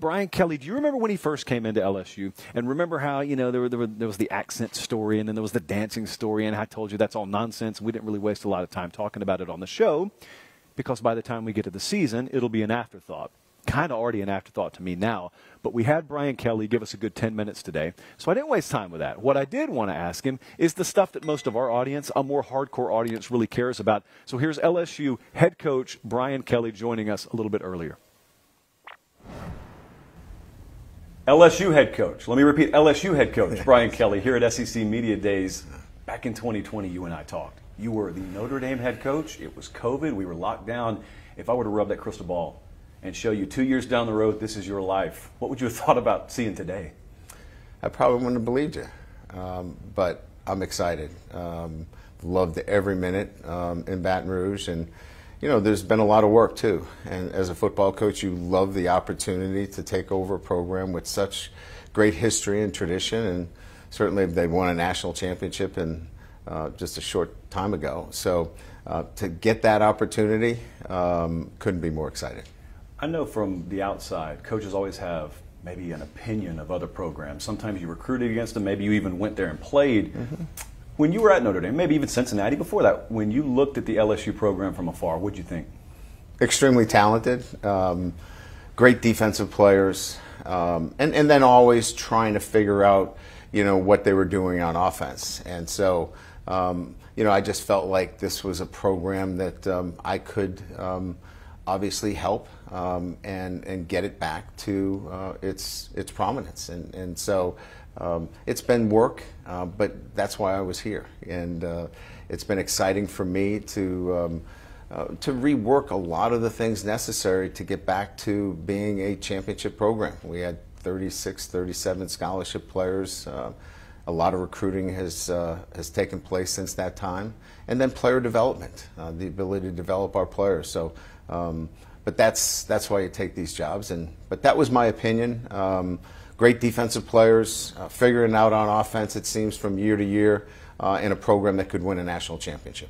Brian Kelly, do you remember when he first came into LSU? And remember how, there was the accent story and then there was the dancing story, and I told you that's all nonsense. We didn't really waste a lot of time talking about it on the show because by the time we get to the season, it'll be an afterthought. Kind of already an afterthought to me now. But we had Brian Kelly give us a good 10 minutes today, so I didn't waste time with that. What I did want to ask him is the stuff that most of our audience, a more hardcore audience, really cares about. So here's LSU head coach Brian Kelly joining us a little bit earlier. LSU head coach. Let me repeat, LSU head coach Brian Kelly here at SEC Media Days. Back in 2020, you and I talked. You were the Notre Dame head coach. It was COVID. We were locked down. If I were to rub that crystal ball and show you 2 years down the road, this is your life, what would you have thought about seeing today? I probably wouldn't have believed you, but I'm excited. Loved every minute in Baton Rouge, and there's been a lot of work too. And as a football coach, you love the opportunity to take over a program with such great history and tradition, and certainly they won a national championship in just a short time ago. So to get that opportunity, couldn't be more excited. I know from the outside, coaches always have maybe an opinion of other programs. Sometimes you recruited against them, maybe you even went there and played. Mm-hmm. When you were at Notre Dame, maybe even Cincinnati before that, when you looked at the LSU program from afar, what did you think? Extremely talented, great defensive players, and then always trying to figure out, what they were doing on offense. And so, I just felt like this was a program that I could obviously help and get it back to its prominence. And so it's been work, but that's why I was here. And it's been exciting for me to rework a lot of the things necessary to get back to being a championship program. We had 36, 37 scholarship players. A lot of recruiting has taken place since that time. And then player development, the ability to develop our players. So, but that's why you take these jobs. But that was my opinion. Great defensive players, figuring out on offense, it seems, from year to year in a program that could win a national championship.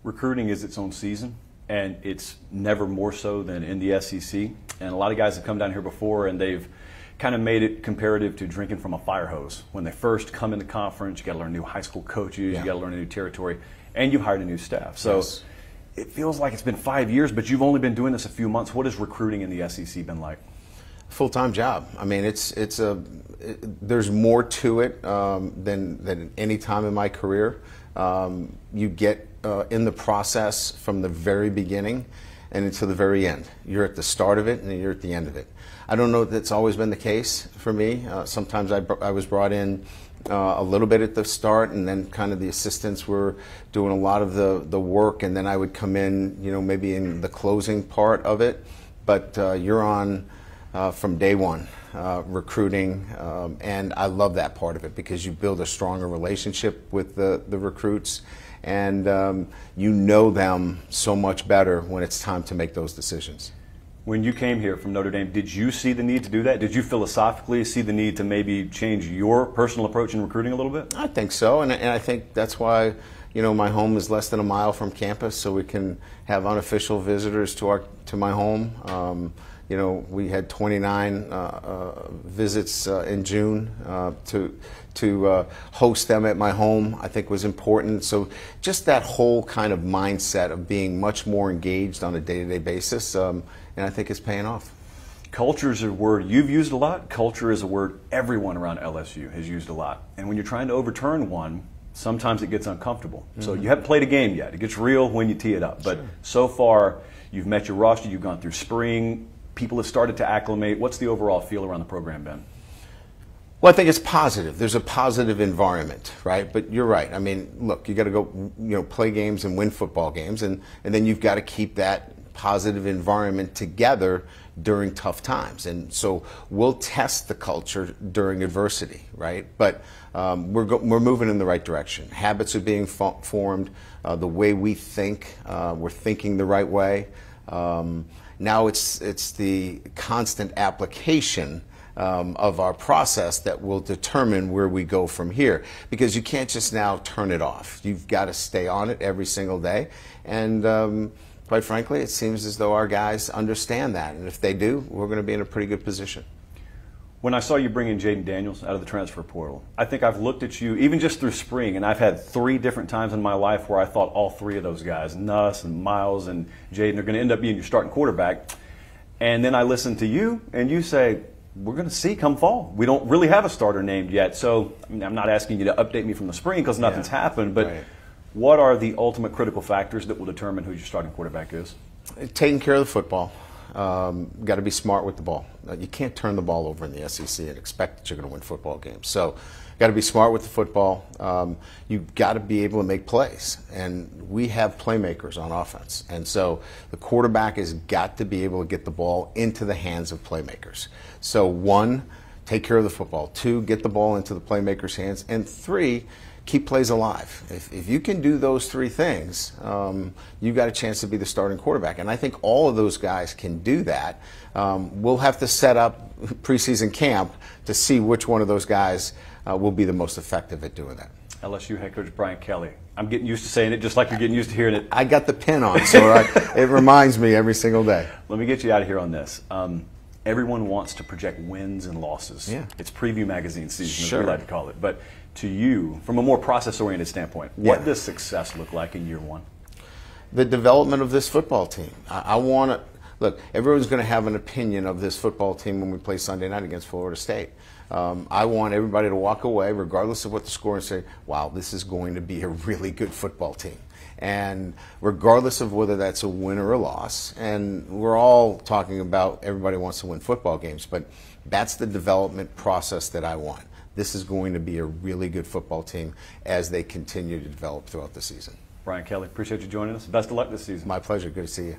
Recruiting is its own season, and it's never more so than in the SEC. And a lot of guys have come down here before, and they've kind of made it comparative to drinking from a fire hose. When they first come in the conference, you got to learn new high school coaches, you got to learn a new territory, and you've hired a new staff. So it feels like it's been 5 years, but you've only been doing this a few months. What has recruiting in the SEC been like? Full-time job. I mean, there's more to it than any time in my career. You get in the process from the very beginning and until the very end. You're at the start of it and you're at the end of it. I don't know if that's always been the case for me. Sometimes I was brought in a little bit at the start, and then kind of the assistants were doing a lot of the work, and then I would come in, maybe in the closing part of it. But you're on from day one, recruiting, and I love that part of it because you build a stronger relationship with the recruits, and you know them so much better when it's time to make those decisions. When you came here from Notre Dame, did you see the need to do that? Did you philosophically see the need to maybe change your personal approach in recruiting a little bit? I think so, and I think that's why my home is less than a mile from campus, so we can have unofficial visitors to my home. We had 29 visits in June to host them at my home, I think was important. So just that whole kind of mindset of being much more engaged on a day-to-day basis, and I think it's paying off. Culture is a word you've used a lot. Culture is a word everyone around LSU has used a lot. And when you're trying to overturn one, sometimes it gets uncomfortable. Mm-hmm. So you haven't played a game yet. It gets real when you tee it up. But so far, you've met your roster, you've gone through spring, people have started to acclimate. What's the overall feel around the program, Ben? Well, I think it's positive. There's a positive environment, right? But you're right. I mean, look, you got to go, play games and win football games, and then you've got to keep that positive environment together during tough times. And so we'll test the culture during adversity, right? But we're moving in the right direction. Habits are being formed. The way we think, we're thinking the right way. Now it's the constant application of our process that will determine where we go from here, because you can't just now turn it off. You've got to stay on it every single day, and quite frankly, it seems as though our guys understand that, and if they do, we're going to be in a pretty good position. When I saw you bring in Jaden Daniels out of the transfer portal, I think I've looked at you, even just through spring, and I've had 3 different times in my life where I thought all 3 of those guys, Nuss and Miles and Jaden, are going to end up being your starting quarterback. And then I listen to you, and you say, we're going to see come fall. We don't really have a starter named yet. So I mean, I'm not asking you to update me from the spring because nothing's happened, but what are the ultimate critical factors that will determine who your starting quarterback is? Taking care of the football. Got to be smart with the ball. You can't turn the ball over in the SEC and expect that you're going to win football games. So, got to be smart with the football. You've got to be able to make plays, and we have playmakers on offense. And so, the quarterback has got to be able to get the ball into the hands of playmakers. So, 1, take care of the football. 2, get the ball into the playmakers' hands, and 3, keep plays alive. If you can do those 3 things, you've got a chance to be the starting quarterback. And I think all of those guys can do that. We'll have to set up preseason camp to see which one of those guys will be the most effective at doing that. LSU head coach Brian Kelly. I'm getting used to saying it just like you're getting used to hearing it. I got the pin on, so it reminds me every single day. Let me get you out of here on this. Everyone wants to project wins and losses. Yeah. It's preview magazine season, as we like to call it. But to you, from a more process-oriented standpoint, what does success look like in year 1? The development of this football team. I want to look. Everyone's going to have an opinion of this football team when we play Sunday night against Florida State. I want everybody to walk away, regardless of what the score, and say, "Wow, this is going to be a really good football team." And regardless of whether that's a win or a loss, and we're all talking about everybody wants to win football games, but that's the development process that I want. This is going to be a really good football team as they continue to develop throughout the season. Brian Kelly, appreciate you joining us. Best of luck this season. My pleasure. Good to see you.